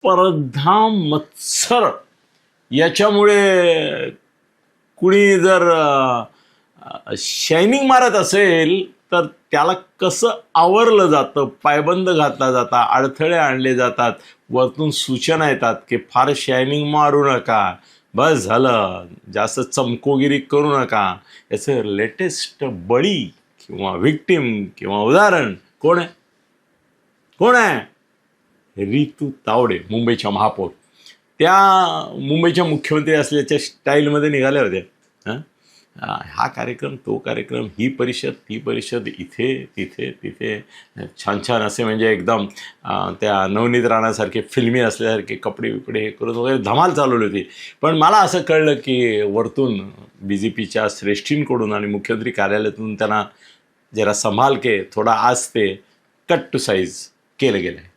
स्पर्धा मत्सर याच्यामुळे कुणी जर शायनिंग मारत असेल तर त्याला कसं आवरलं जातं, पायबंद घातला जाता, अडथळे आणले जातात, वरतून सूचना येतात की फार शायनिंग मारू नका, बस झालं, जास्त चमकोगिरी करू नका. याचं लेटेस्ट बळी किंवा व्हिक्टिम किंवा उदाहरण कोण आहे? कोण आहे? रितू तावडे, मुंबईच्या महापौर. त्या मुंबईच्या मुख्यमंत्री असल्याच्या स्टाईलमध्ये निघाल्या होत्या. हा कार्यक्रम, तो कार्यक्रम, ही परिषद, ती परिषद, इथे तिथे तिथे, छान छान असे म्हणजे एकदम त्या नवनीत राणासारखे फिल्मी असल्यासारखे कपडे बिपडे हे करून वगैरे धमाल चालवली होती. पण मला असं कळलं की वरतून BJPच्या श्रेष्ठींकडून आणि मुख्यमंत्री कार्यालयातून त्यांना जरा संभाल के थोडा आज ते कट टू साईज केलं गेलं.